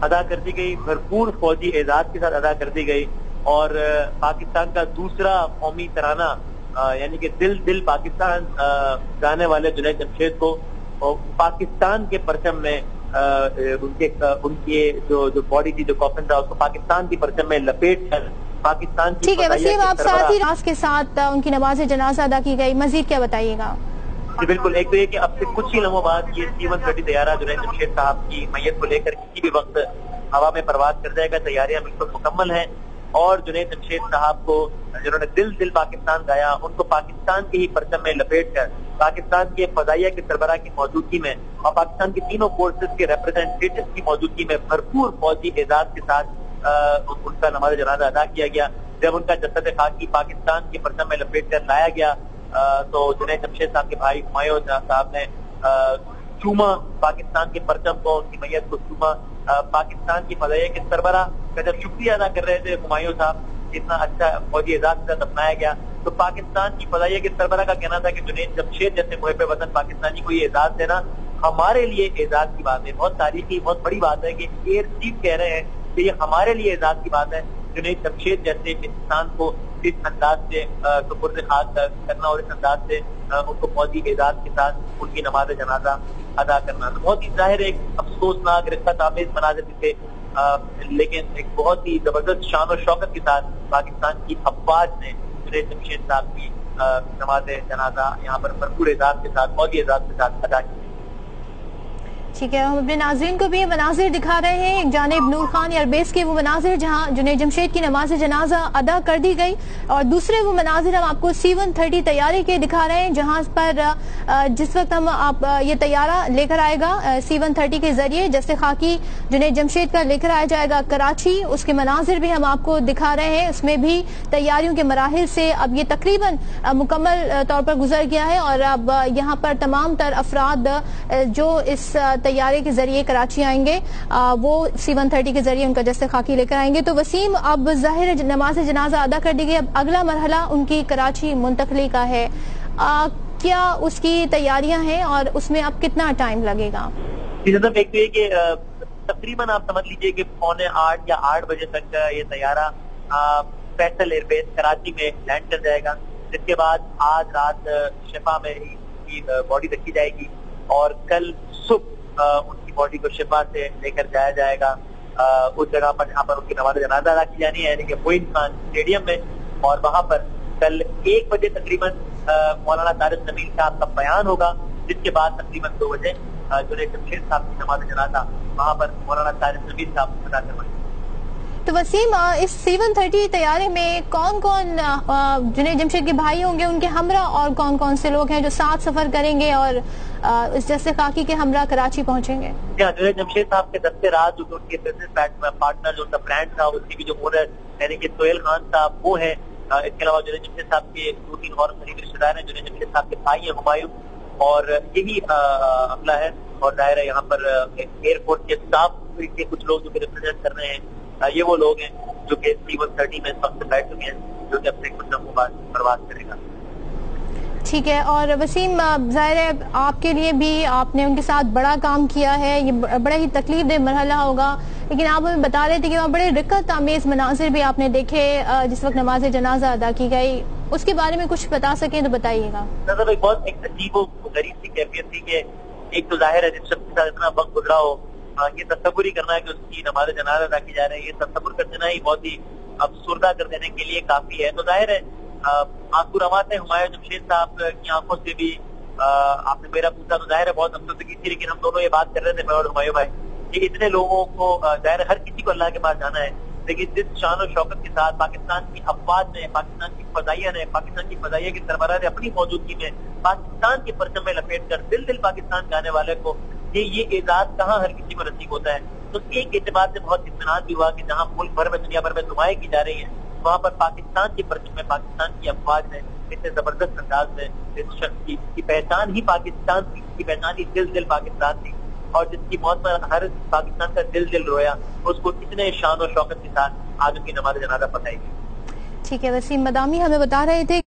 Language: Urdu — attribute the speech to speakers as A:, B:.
A: ادا کر دی گئی، بھرپور فوجی اعزاز کے ساتھ ادا کر دی گئی، اور پاکستان کا دوسرا قومی ترانہ یعنی کہ دل دل پاکستان گانے والے جنید جمشید کو پاکستان کے پرچم میں ان کی جو باڈی تھی، جو کافن تھا، اس کو پاکستان کی پرچم میں لپیٹ کر پاکستان کی
B: ٹھیک ہے وسیم، آپ ساتھ ہی راز کے ساتھ ان کی نماز جنازہ ادا کی گئی، مزید کیا بتائیے گا؟
A: جی بالکل، ایک تو یہ کہ اب سے کچھ ہی لمحوں بعد یہ C-130 طیارہ جنید جمشید صاحب کی میت کو لے کر کسی بھی وقت ہوا میں پرواز کر جائے گا، تیاریاں بالکل مکمل ہیں، اور جنید جمشید صاحب کو جنہوں نے دل دل پاکستان گایا، ان کو پاکستان کے ہی پرچم میں لپیٹ کر پاکستان کے فضائیہ کے سربراہ کی موجودگی میں اور پاکستان کی تینوں فورسز کے ریپرزینٹیٹیو کی موجودگی میں بھرپور فوجی اعزاز کے ساتھ ان کا نماز جنازہ ادا کیا گیا۔ جب ان کا جسد خاکی پاکستان کے پرچم میں لپیٹ کر لایا گیا تو جنید جمشید صاحب کے بھائی ہمایوں صاحب نے چوما پاکستان کے پرچم کو، ان کی میت کو چوما۔ پاکستان کی فضائیہ کے سربراہ کا جب شکریہ ادا کر رہے تھے ہمایوں صاحب، اتنا اچھا فوجی اعزاز کے ساتھ اپنایا گیا، تو پاکستان کی فضائیہ کے سربراہ کا کہنا تھا کہ جنید جمشید جیسے محب وطن پاکستانی کو یہ اعزاز دینا ہمارے لیے اعزاز کی بات ہے، بہت تاریخی بہت بڑی بات ہے کہ ایئر چیف کہہ رہے ہیں کہ یہ ہمارے لیے اعزاز کی بات ہے، جنید جمشید جیسے انسان کو اس انداز سے سپرد خاک کرنا اور اس انداز سے ان کو فوجی اعزاز کے ساتھ ان کی نماز جنازہ ادا کرنا، تو بہت ہی ظاہر ایک افسوسناک رقت آمیز مناظر تھے، لیکن ایک بہت ہی زبردست شان و شوکت کے ساتھ پاکستان کی افواج نے جنید جمشید صاحب کی نماز جنازہ یہاں پر بھرپور اعزاز کے ساتھ فوجی اعزاز کے ساتھ ادا کی۔
B: ٹھیک ہے، ہم اپنے ناظرین کو بھی یہ مناظر دکھا رہے ہیں، ایک جانب نور خان ایئر بیس کے وہ مناظر جہاں جنید جمشید کی نماز جنازہ ادا کر دی گئی، اور دوسرے وہ مناظر ہم آپ کو C-130 طیارے کے دکھا رہے ہیں جہاں پر جس وقت ہم آپ یہ طیارہ لے کر آئے گا C-130 کے ذریعے جیسے خاکی جنید جمشید کا لے کر آیا جائے گا کراچی، اس کے مناظر بھی ہم آپ کو دکھا رہے ہیں، اس میں بھی تیاریوں کے مراحل سے اب یہ تقریباً مکمل طور پر گزر گیا ہے، اور اب یہاں پر تمام تر افراد جو اس طیارے کے ذریعے کراچی آئیں گے وہ C-130 کے ذریعے ان کا جسد خاکی لے کر آئیں گے۔ تو وسیم، اب ظاہر نماز جنازہ ادا کر دی گئی، اب اگلا مرحلہ ان کی کراچی منتقلی کا ہے، کیا اس کی تیاریاں ہیں اور اس میں اب کتنا ٹائم لگے گا؟
A: ایک تو یہ کہ تقریباً آپ سمجھ لیجئے کہ 7:45 یا 8 بجے تک یہ طیارہ فیصل ایئر بیس کراچی میں لینڈ کر جائے گا، جس کے بعد آج رات شفا میں کی باڈی رکھی جائے گی، اور کل صبح ان کی باڈی کو شفا سے لے کر جایا جائے گا اس جگہ پر جہاں پر ان کی نماز جنازہ ادا کی جانی ہے، یعنی کہ معین خان اسٹیڈیم میں، اور وہاں پر کل 1 بجے تقریباً مولانا طارق جمیل صاحب کا بیان ہوگا، جس کے بعد تقریباً 2 بجے جنید جمشید صاحب کی نماز جنازہ وہاں پر مولانا طارق جمیل صاحب ادا کروائیں گے۔
B: تو وسیم، اس C-130 طیارے میں کون کون جنید جمشید کے بھائی ہوں گے، ان کے ہمراہ اور کون کون سے لوگ ہیں جو ساتھ سفر کریں گے اور اس جیسے خاکی کے ہمراہ کراچی پہنچیں گے؟
A: جنید جمشید صاحب کے دستے راز جو ان کے بزنس پارٹنر جو ان کا برانڈ تھا، اس کی بھی جو اونر یعنی کہ سہیل خان صاحب وہ ہیں، اس کے علاوہ جنید جمشید صاحب کے 2-3 اور قریبی رشتے دار ہیں، جنید جمشید صاحب کے بھائی ہیں ہمایوں، اور یہی عملہ ہے، اور ظاہر ہے یہاں پر ایئرپورٹ کے اسٹاف کے کچھ لوگ جو کہ ریپرزینٹ کر رہے ہیں، یہ وہ لوگ ہیں جو کہ C-130 میں اس وقت بیٹھ چکے ہیں، جو کہ اپنے کچھ لمحوں بعد پرواز کرے گا۔
B: ٹھیک ہے، اور وسیم ظاہر ہے آپ کے لیے بھی آپ نے ان کے ساتھ بڑا کام کیا ہے، یہ بڑا ہی تکلیف دہ مرحلہ ہوگا، لیکن آپ ہمیں بتا رہے تھے کہ وہاں بڑے رقت آمیز مناظر بھی آپ نے دیکھے جس وقت نماز جنازہ ادا کی گئی، اس کے بارے میں کچھ بتا سکیں تو بتائیے گا۔
A: بہت ایک عجیب و غریب سی کیفیت تھی کہ ایک تو ظاہر ہے جس شخص کے ساتھ اتنا وقت گزرا ہو، یہ تصور ہی کرنا ہے کہ اس کی نماز جنازہ ادا کی جا رہی ہے، یہ تصور کر دینا ہی بہت ہی افسردہ کر دینے کے لیے کافی ہے۔ تو ظاہر ہے آنسو رواں تھے ہمایوں جمشید صاحب کی آنکھوں سے بھی، آپ نے میرا پوچھا تو ظاہر ہے بہت افسردگی تھی، لیکن ہم دونوں یہ بات کر رہے تھے میں اور ہمایوں بھائی کہ اتنے لوگوں کو ظاہر ہر کسی کو اللہ کے پاس جانا ہے، لیکن جس شان و شوکت کے ساتھ پاکستان کی افواج نے، پاکستان کی فضائیہ نے، پاکستان کی فضائیہ کے سربراہ نے اپنی موجودگی میں پاکستان کے پرچم میں لپیٹ کر دل دل پاکستان گانے والے کو یہ اعزاز کہاں ہر کسی کو نصیب ہوتا ہے، تو ایک اعتبار سے بہت اطمینان بھی ہوا کہ جہاں ملک بھر میں دنیا بھر میں دعائیں کی جا رہی ہیں، وہاں پر پاکستان کے پرچم میں پاکستان کی افواج نے اتنے زبردست انداز میں اس شخص کی پہچان ہی پاکستان تھی، اس کی پہچان ہی دل دل پاکستان تھی، اور جس کی موت پر ہر پاکستان کا دل دل رویا، اس کو اتنے شان و شوکت کے ساتھ آج ان کی نماز جنازہ پڑھائی گئی۔
B: ٹھیک ہے، وسیم مدامی ہمیں بتا رہے تھے